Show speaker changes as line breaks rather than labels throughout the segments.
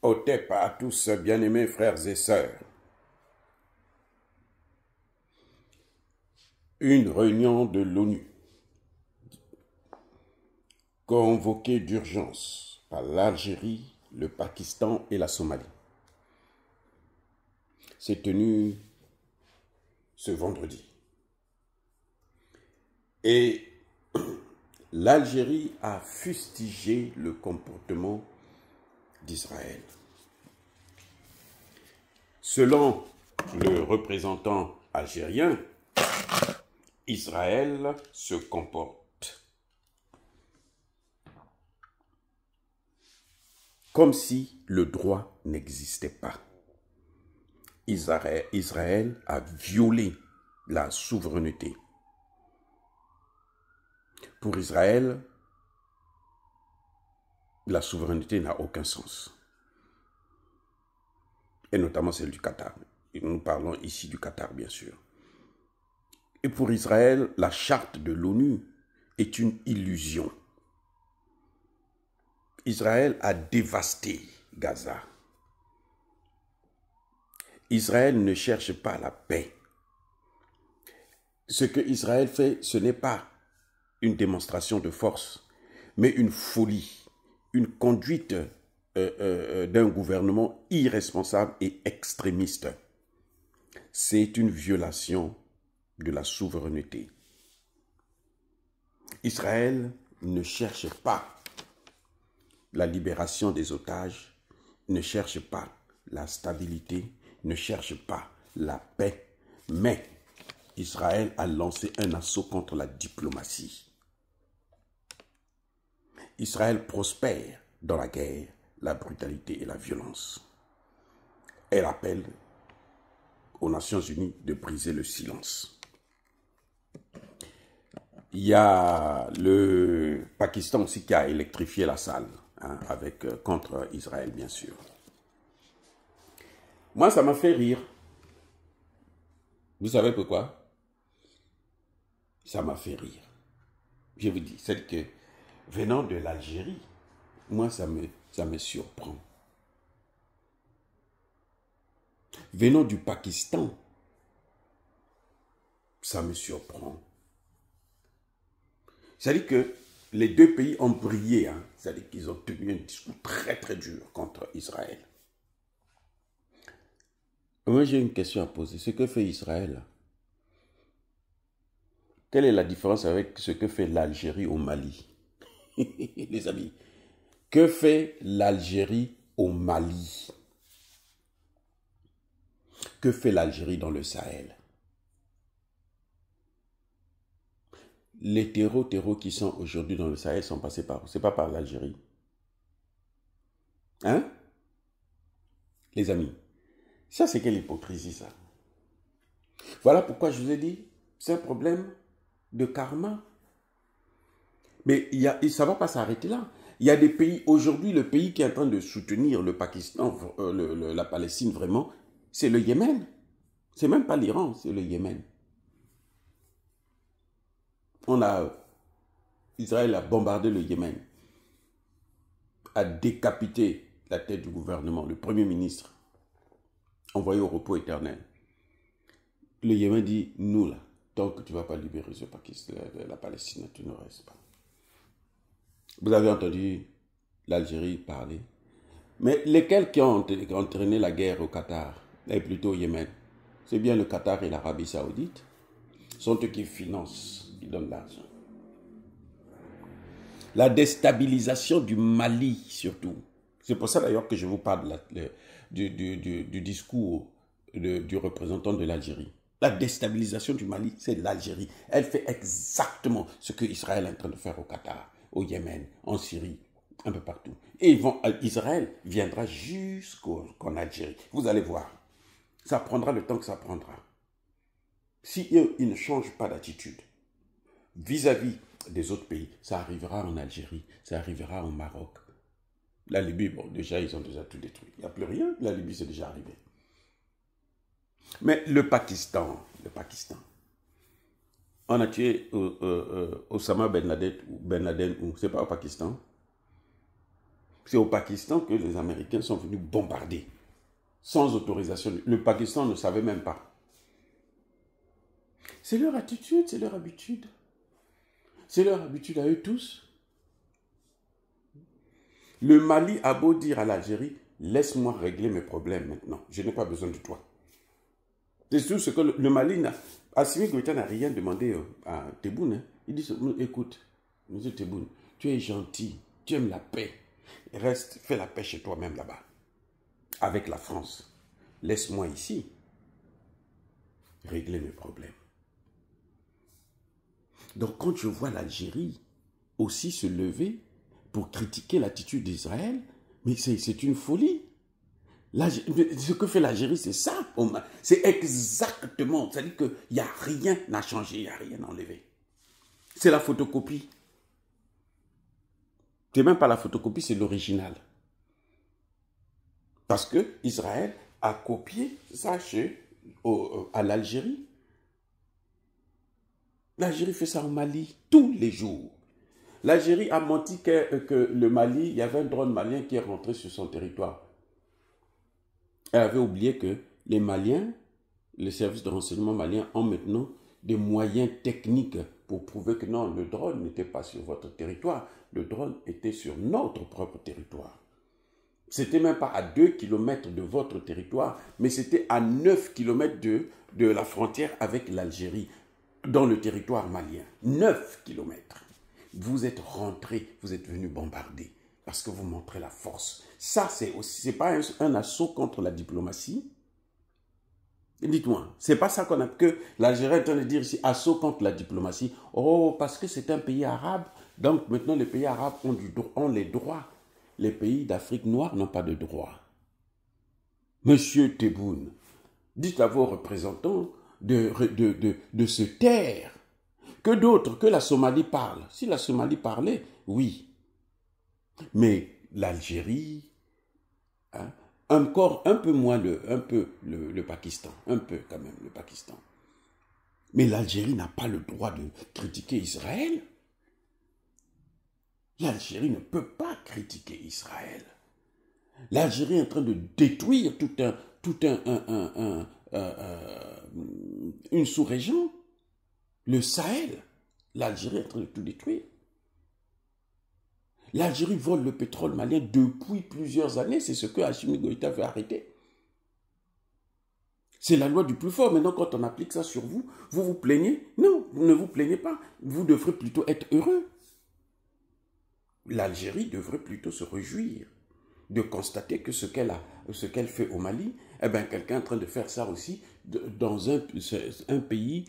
Otep à tous, bien-aimés frères et sœurs. Une réunion de l'ONU, convoquée d'urgence par l'Algérie, le Pakistan et la Somalie, s'est tenue ce vendredi. Et l'Algérie a fustigé le comportement d'Israël. Selon le représentant algérien, Israël se comporte comme si le droit n'existait pas. Israël a violé la souveraineté. Pour Israël, la souveraineté n'a aucun sens. Et notamment celle du Qatar. Et nous parlons ici du Qatar, bien sûr. Et pour Israël, la charte de l'ONU est une illusion. Israël a dévasté Gaza. Israël ne cherche pas la paix. Ce que Israël fait, ce n'est pas une démonstration de force, mais une folie, une conduite d'un gouvernement irresponsable et extrémiste. C'est une violation de la souveraineté. Israël ne cherche pas la libération des otages, ne cherche pas la stabilité, ne cherche pas la paix, mais Israël a lancé un assaut contre la diplomatie. Israël prospère dans la guerre, la brutalité et la violence. Elle appelle aux Nations Unies de briser le silence. Il y a le Pakistan aussi qui a électrifié la salle, contre Israël, bien sûr. Moi, ça m'a fait rire. Vous savez pourquoi? Ça m'a fait rire. Je vous dis, c'est que venant de l'Algérie, moi, ça me surprend. Venant du Pakistan, ça me surprend. C'est-à-dire que les deux pays ont brillé, c'est-à-dire qu'ils ont tenu un discours très très dur contre Israël. Moi, j'ai une question à poser. Ce que fait Israël, quelle est la différence avec ce que fait l'Algérie au Mali? Les amis, que fait l'Algérie au Mali? Que fait l'Algérie dans le Sahel? Les terreaux qui sont aujourd'hui dans le Sahel sont passés par où? C'est pas par l'Algérie. Hein? Les amis, ça c'est quelle hypocrisie ça? Voilà pourquoi je vous ai dit, c'est un problème de karma. Mais ça ne va pas s'arrêter là. Il y a des pays, aujourd'hui, le pays qui est en train de soutenir le Pakistan, la Palestine vraiment, c'est le Yémen. C'est même pas l'Iran, c'est le Yémen. Israël a bombardé le Yémen, a décapité la tête du gouvernement, le premier ministre, envoyé au repos éternel. Le Yémen dit, nous là, tant que tu ne vas pas libérer ce Pakistan, la Palestine, tu ne restes pas. Vous avez entendu l'Algérie parler. Mais lesquels qui ont entraîné la guerre au Qatar, et plutôt au Yémen? C'est bien le Qatar et l'Arabie Saoudite. Sont eux qui financent, qui donnent l'argent. La déstabilisation du Mali, surtout. C'est pour ça d'ailleurs que je vous parle du discours du représentant de l'Algérie. La déstabilisation du Mali, c'est l'Algérie. Elle fait exactement ce que Israël est en train de faire au Qatar, au Yémen, en Syrie, un peu partout. Et Israël viendra jusqu'en Algérie. Vous allez voir. Ça prendra le temps que ça prendra. Si eux, ils ne changent pas d'attitude vis-à-vis des autres pays, ça arrivera en Algérie, ça arrivera au Maroc. La Libye, bon, déjà, ils ont déjà tout détruit. Il n'y a plus rien, la Libye, c'est déjà arrivé. Mais le Pakistan, on a tué Osama Ben Laden, c'est pas au Pakistan. C'est au Pakistan que les Américains sont venus bombarder, sans autorisation. Le Pakistan ne savait même pas. C'est leur attitude, c'est leur habitude. C'est leur habitude à eux tous. Le Mali a beau dire à l'Algérie, laisse-moi régler mes problèmes maintenant, je n'ai pas besoin de toi. C'est tout ce que le Mali n'a... Assimi Goïta n'a rien demandé à Tebboune. Hein. Il dit, écoute, M. Tebboune, tu es gentil, tu aimes la paix. Reste, fais la paix chez toi-même là-bas, avec la France. Laisse-moi ici régler mes problèmes. Donc quand je vois l'Algérie aussi se lever pour critiquer l'attitude d'Israël, mais c'est une folie. Ce que fait l'Algérie, c'est ça. C'est exactement. C'est-à-dire qu'il n'y a rien à changer, il n'y a rien à enlever. C'est la photocopie. C'est même pas la photocopie, c'est l'original. Parce que Israël a copié ça à l'Algérie. L'Algérie fait ça au Mali tous les jours. L'Algérie a menti que le Mali, il y avait un drone malien qui est rentré sur son territoire. Elle avait oublié que les Maliens, les services de renseignement maliens ont maintenant des moyens techniques pour prouver que non, le drone n'était pas sur votre territoire, le drone était sur notre propre territoire. C'était même pas à 2 km de votre territoire, mais c'était à 9 km de la frontière avec l'Algérie, dans le territoire malien. 9 km. Vous êtes rentrés, vous êtes venus bombarder, parce que vous montrez la force. Ça, c'est pas un assaut contre la diplomatie. Dites-moi, c'est pas ça que l'Algérie est en train de dire ici, assaut contre la diplomatie. Oh, parce que c'est un pays arabe, donc maintenant les pays arabes ont les droits. Les pays d'Afrique noire n'ont pas de droits. Monsieur Tebboune, dites à vos représentants de se taire. Que d'autres, que la Somalie parle. Si la Somalie parlait, oui. Mais l'Algérie, hein, encore un peu moins le Pakistan, un peu quand même le Pakistan. Mais l'Algérie n'a pas le droit de critiquer Israël. L'Algérie ne peut pas critiquer Israël. L'Algérie est en train de détruire une sous-région, le Sahel. L'Algérie est en train de tout détruire. L'Algérie vole le pétrole malien depuis plusieurs années. C'est ce que Assimi Goïta veut arrêter. C'est la loi du plus fort. Maintenant, quand on applique ça sur vous, vous vous plaignez. Non, vous ne vous plaignez pas. Vous devrez plutôt être heureux. L'Algérie devrait plutôt se réjouir de constater que ce qu'elle fait au Mali, eh bien, quelqu'un est en train de faire ça aussi dans un pays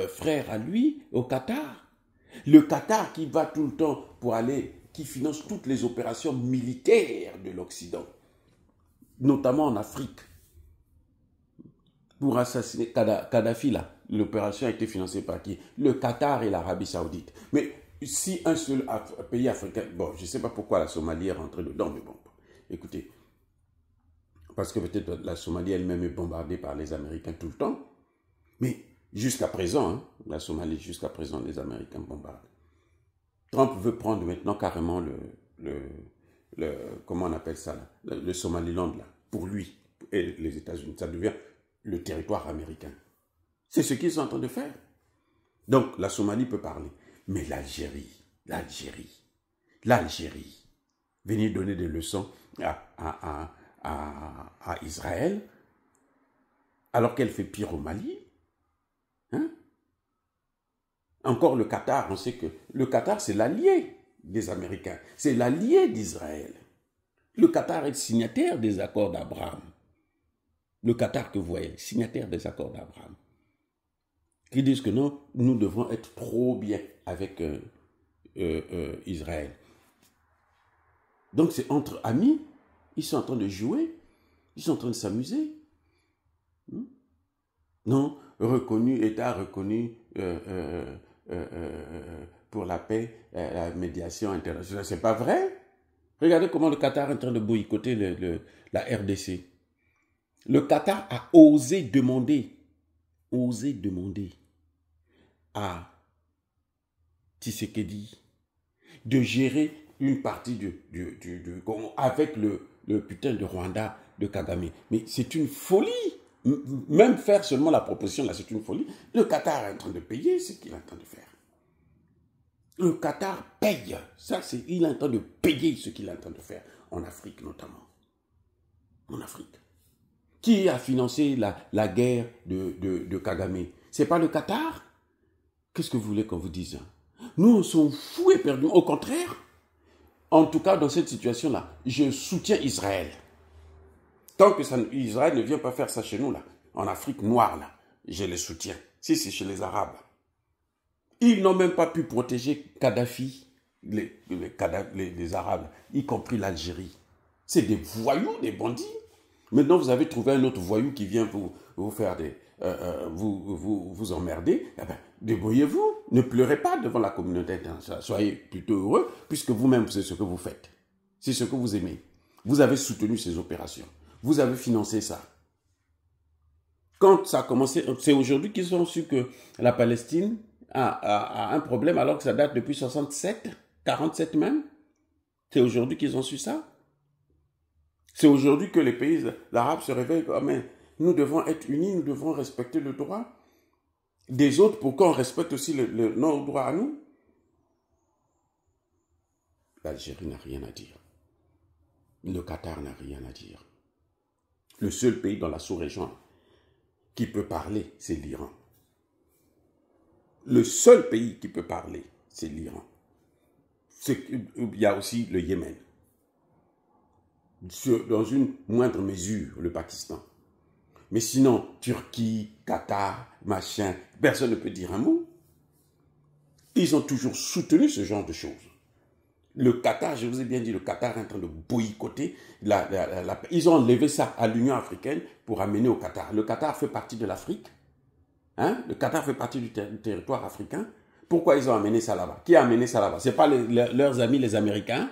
frère à lui, au Qatar. Le Qatar qui va tout le temps pour aller, qui finance toutes les opérations militaires de l'Occident, notamment en Afrique. Pour assassiner Kadhafi, là, l'opération a été financée par qui? Le Qatar et l'Arabie Saoudite. Mais si un seul pays africain, bon, je ne sais pas pourquoi la Somalie est rentrée dedans, mais bon, écoutez, parce que peut-être la Somalie elle-même est bombardée par les Américains tout le temps, mais jusqu'à présent, hein, la Somalie, jusqu'à présent, les Américains bombardent. Trump veut prendre maintenant carrément comment on appelle ça, là, le Somaliland, là, pour lui et les États-Unis. Ça devient le territoire américain. C'est ce qu'ils sont en train de faire. Donc, la Somalie peut parler. Mais l'Algérie, venir donner des leçons à Israël, alors qu'elle fait pire au Mali. Hein? Encore le Qatar, on sait que le Qatar, c'est l'allié des Américains. C'est l'allié d'Israël. Le Qatar est signataire des accords d'Abraham. Le Qatar que vous voyez, signataire des accords d'Abraham. Qui disent que non, nous devons être trop bien avec Israël. Donc c'est entre amis, ils sont en train de jouer, ils sont en train de s'amuser. Non, État reconnu pour la paix, la médiation internationale. C'est pas vrai. Regardez comment le Qatar est en train de boycotter la RDC. Le Qatar a osé demander à Tshisekedi de gérer une partie avec le putain de Rwanda de Kagame. Mais c'est une folie. Même faire seulement la proposition, là, c'est une folie. Le Qatar est en train de payer ce qu'il est en train de faire. Le Qatar paye. Ça, il est en train de payer ce qu'il est en train de faire. En Afrique, notamment. En Afrique. Qui a financé la guerre de Kagame? C'est pas le Qatar? Qu'est-ce que vous voulez qu'on vous dise? Nous, on s'en fout éperdument. Au contraire, en tout cas, dans cette situation-là, je soutiens Israël. Tant que Israël ne vient pas faire ça chez nous, là, en Afrique noire, là, je les soutiens. Si c'est chez les Arabes. Ils n'ont même pas pu protéger Kadhafi, les Arabes, y compris l'Algérie. C'est des voyous, des bandits. Maintenant, vous avez trouvé un autre voyou qui vient vous faire vous emmerder. Eh bien, débrouillez-vous. Ne pleurez pas devant la communauté internationale. Soyez plutôt heureux, puisque vous-même, c'est ce que vous faites. C'est ce que vous aimez. Vous avez soutenu ces opérations. Vous avez financé ça. Quand ça a commencé, c'est aujourd'hui qu'ils ont su que la Palestine a un problème alors que ça date depuis 67, 47 même. C'est aujourd'hui qu'ils ont su ça. C'est aujourd'hui que les pays arabes se réveillent. Oh, mais nous devons être unis, nous devons respecter le droit des autres pour qu'on respecte aussi nos droits à nous. L'Algérie n'a rien à dire. Le Qatar n'a rien à dire. Le seul pays dans la sous-région qui peut parler, c'est l'Iran. Le seul pays qui peut parler, c'est l'Iran. Il y a aussi le Yémen. Dans une moindre mesure, le Pakistan. Mais sinon, Turquie, Qatar, machin, personne ne peut dire un mot. Ils ont toujours soutenu ce genre de choses. Le Qatar, je vous ai bien dit, le Qatar est en train de boycotter. Ils ont enlevé ça à l'Union africaine pour amener au Qatar. Le Qatar fait partie de l'Afrique. Hein? Le Qatar fait partie du territoire africain. Pourquoi ils ont amené ça là-bas? Qui a amené ça là-bas? Ce n'est pas leurs amis les Américains.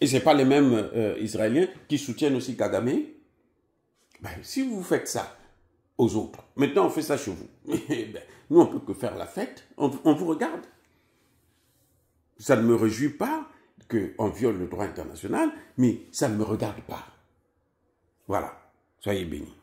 Et ce n'est pas les mêmes Israéliens qui soutiennent aussi Kagame. Ben, si vous faites ça aux autres, maintenant on fait ça chez vous. Ben, nous, on ne peut que faire la fête. On vous regarde. Ça ne me réjouit pas qu'on viole le droit international, mais ça ne me regarde pas. Voilà. Soyez bénis.